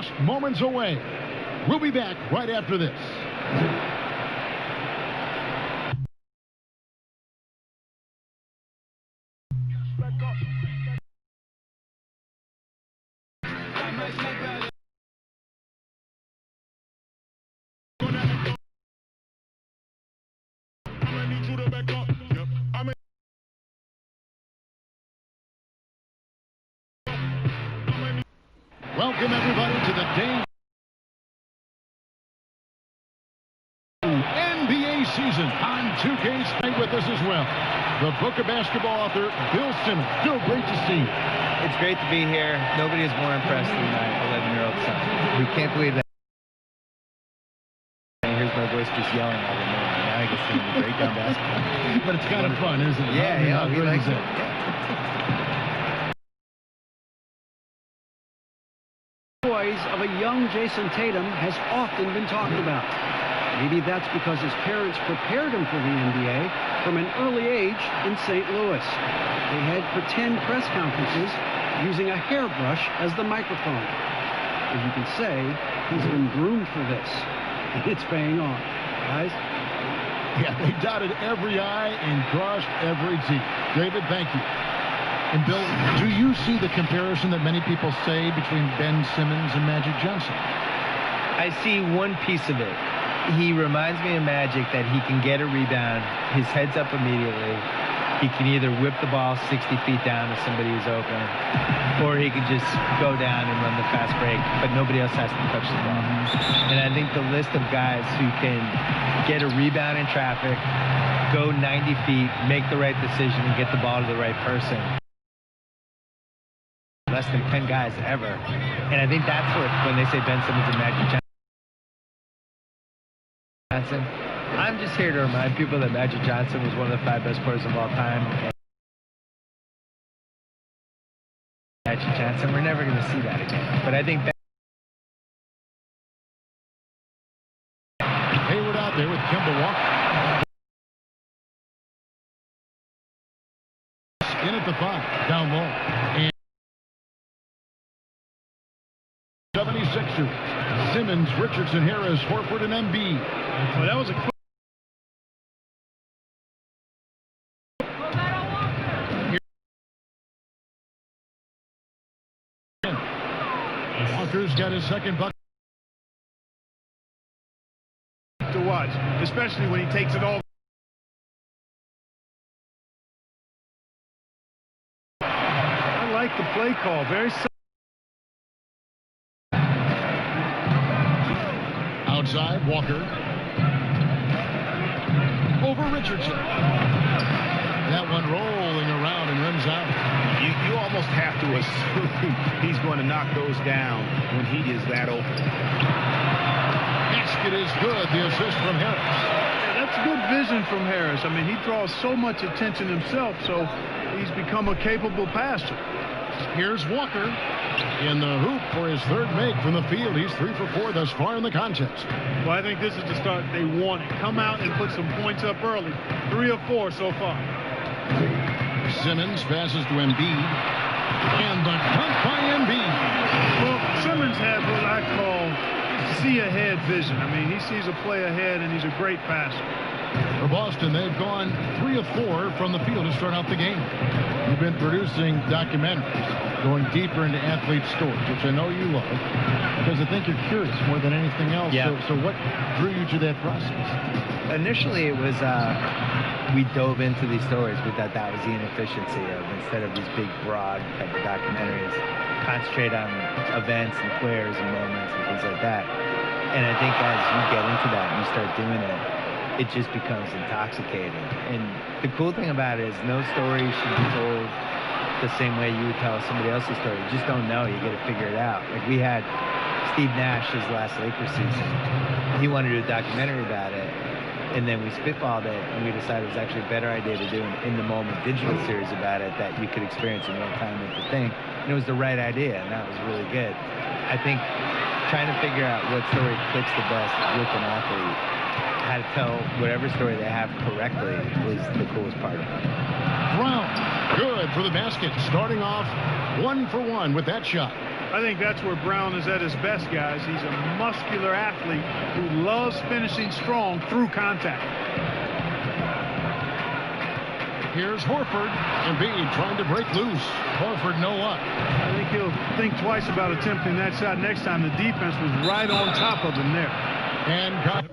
just moments away. We'll be back right after this. Welcome, everybody, to the day NBA season on 2K. Stay with us as well. The Book of Basketball author, Bill Simmons. Bill, great to see you. It's great to be here. Nobody is more impressed than my 11-year-old son, who can't believe that. And here's my voice just yelling all the morning. Now I get to break down basketball. But it's kind of fun, isn't it? Yeah, he likes it. Of a young Jason Tatum has often been talked about. Maybe that's because his parents prepared him for the NBA from an early age in St. Louis. They had pretend press conferences using a hairbrush as the microphone. As you can say, he's been groomed for this. It's paying off. Guys? Yeah, they dotted every I and crossed every T. David, thank you. And Bill, do you see the comparison that many people say between Ben Simmons and Magic Johnson? I see one piece of it. He reminds me of Magic, that he can get a rebound, his head's up immediately. He can either whip the ball 60 feet down if somebody is open, or he can just go down and run the fast break, but nobody else has to touch the ball. And I think the list of guys who can get a rebound in traffic, go 90 feet, make the right decision, and get the ball to the right person, less than 10 guys ever. And I think that's what, when they say Ben Simmons and Magic Johnson, I'm just here to remind people that Magic Johnson was one of the 5 best players of all time. And Magic Johnson, we're never going to see that again. But I think Hayward out there with Kemba Walker. In at the 5, down low. And 76ers, Simmons, Richardson, Harris, Horford, and Embiid. Well, that was a quick. Walker's got his second bucket. To watch, especially when he takes it all. I like the play call. Very outside, Walker. Over Richardson. That one rolling around and runs out. You almost have to assume he's going to knock those down when he is that open. Basket is good. The assist from Harris. Yeah, that's good vision from Harris. I mean, he draws so much attention himself, so he's become a capable passer. Here's Walker in the hoop for his third make from the field. He's 3 for 4 thus far in the contest. Well, I think this is the start they wanted. Come out and put some points up early. 3 of 4 so far. Simmons passes to Embiid. And the dunk by Embiid. Well, Simmons has what I call see-ahead vision. I mean, he sees a play ahead, and he's a great passer. For Boston, they've gone 3 of 4 from the field to start out the game. You've been producing documentaries, going deeper into athlete stories, which I know you love, because I think you're curious more than anything else. Yeah. So what drew you to that process? initially it was we dove into these stories. We thought that was the inefficiency of, instead of these big, broad type of documentaries, concentrate on events and players and moments and things like that. And I think as you get into that and you start doing it, it just becomes intoxicating. And the cool thing about it is no story should be told the same way you would tell somebody else's story. You just don't know. You got to figure it out. Like we had Steve Nash, his last Lakers season. He wanted to do a documentary about it. And then we spitballed it, and we decided it was actually a better idea to do an in-the-moment digital series about it that you could experience in real time at the thing. And it was the right idea, and that was really good. I think trying to figure out what story clicks the best with an athlete, how to tell whatever story they have correctly is the coolest part of it. Brown, good for the basket, starting off 1 for 1 with that shot. I think that's where Brown is at his best, guys. He's a muscular athlete who loves finishing strong through contact. Here's Horford. Embiid trying to break loose. Horford, no luck. I think he'll think twice about attempting that shot next time. The defense was right on top of him there. And got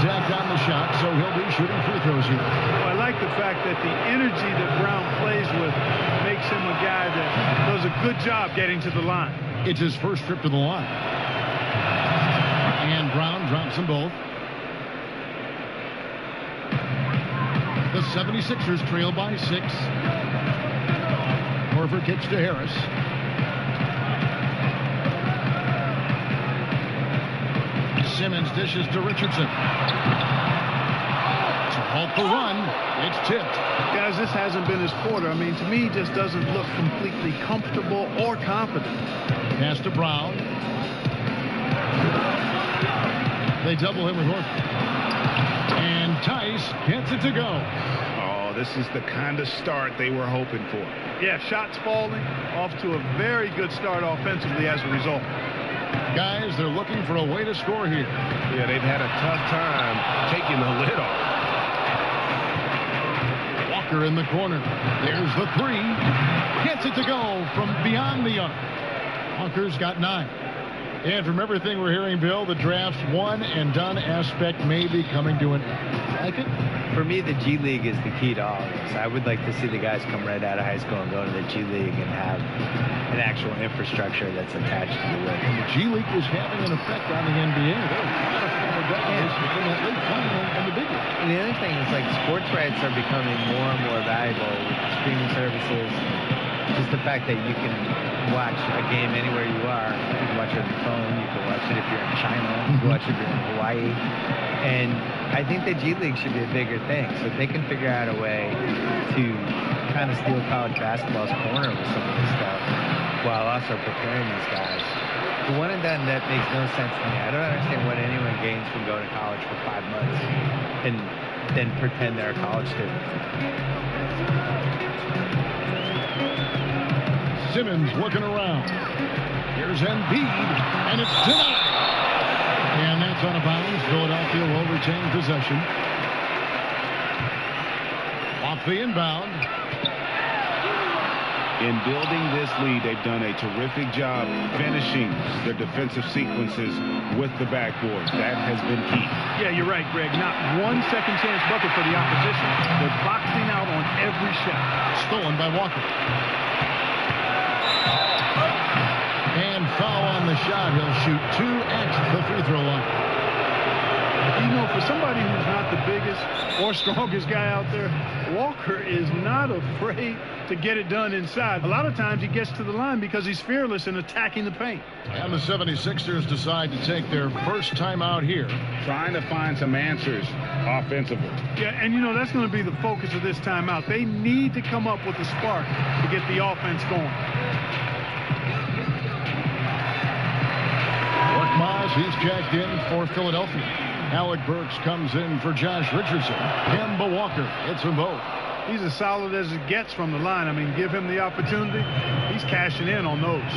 Jack on the shot, so he'll be shooting free throws here. Well, I like the fact that the energy that Brown plays with makes him a guy that does a good job getting to the line. It's his first trip to the line. And Brown drops them both. The 76ers trail by 6. Horford kicks to Harris. Simmons dishes to Richardson. To halt the run, it's tipped. Guys, this hasn't been his quarter. I mean, to me, he just doesn't look completely comfortable or confident. Pass to Brown. They double him with Horford. And Tice gets it to go. Oh, this is the kind of start they were hoping for. Yeah, shots falling, off to a very good start offensively as a result. Guys, they're looking for a way to score here. Yeah, they've had a tough time taking the lid off. Walker in the corner. There's the 3. Gets it to go from beyond the arc. Walker's got 9. And from everything we're hearing, Bill, the draft's one and done aspect may be coming to an end. Like it? For me, the G League is the key to all of this. I would like to see the guys come right out of high school and go to the G League and have an actual infrastructure that's attached to the league. And the G League is having an effect on the NBA. There's a lot of former guys in that league playing in the big league. And the other thing is, like, sports rights are becoming more and more valuable with streaming services. Just the fact that you can watch a game anywhere you are. You can watch it on your phone. You can watch it if you're in China. You can watch it if you're in Hawaii. And I think the G League should be a bigger thing. So if they can figure out a way to kind of steal college basketball's corner with some of this stuff while also preparing these guys. The one and done, that makes no sense to me. I don't understand what anyone gains from going to college for 5 months and then pretend they're a college student. Simmons looking around. Here's Embiid, and it's denied. And that's out of bounds. Philadelphia will retain possession. Off the inbound. In building this lead, they've done a terrific job finishing their defensive sequences with the backboard. That has been key. Yeah, you're right, Greg. Not one second chance bucket for the opposition. They're boxing out on every shot. Stolen by Walker. And foul on the shot. He'll shoot 2 at the free throw line. You know, for somebody who's not the biggest or strongest guy out there, Walker is not afraid to get it done inside. A lot of times he gets to the line because he's fearless in attacking the paint. And the 76ers decide to take their first timeout here. Trying to find some answers offensively. Yeah, and you know, that's going to be the focus of this timeout. They need to come up with a spark to get the offense going. Moss, he's checked in for Philadelphia. Alec Burks comes in for Josh Richardson. Kemba Walker hits them both. He's as solid as it gets from the line. I mean, give him the opportunity. He's cashing in on those.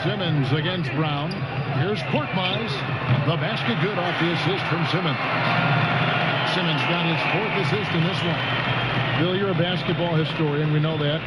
Simmons against Brown. Here's Korkmaz. The basket good off the assist from Simmons. Simmons got his 4th assist in this one. Bill, you're a basketball historian. We know that.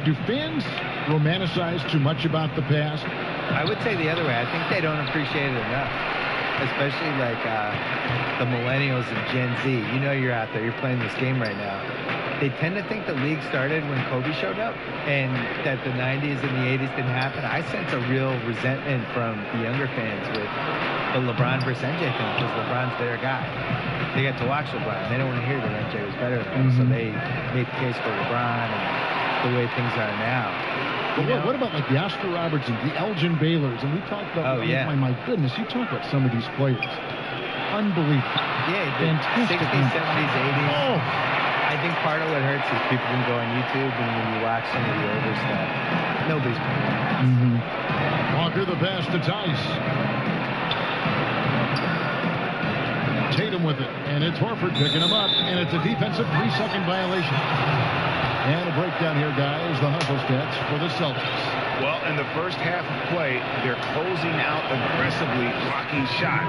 Do fans romanticize too much about the past? I would say the other way. I think they don't appreciate it enough, especially like the millennials and Gen Z. You know, you're out there, you're playing this game right now. They tend to think the league started when Kobe showed up and that the 90s and the 80s didn't happen. I sense a real resentment from the younger fans with the LeBron versus MJ thing because LeBron's their guy. They get to watch LeBron. They don't want to hear that MJ was better than them, so they made the case for LeBron and the way things are now. But what about like the Oscar Robertsons, the Elgin Baylors, and we talked about, my goodness, you talk about some of these players. Unbelievable. Yeah, fantastic. 60s, 70s, 80s. Oh. I think part of what hurts is people can go on YouTube and when you watch some of the older stuff, nobody's playing. Walker the pass to Tice. Tatum with it, and it's Horford picking him up, and it's a defensive 3-second violation. And a breakdown here, guys. The hustle stats for the Celtics. Well, in the first half of play, they're closing out aggressively, blocking shots.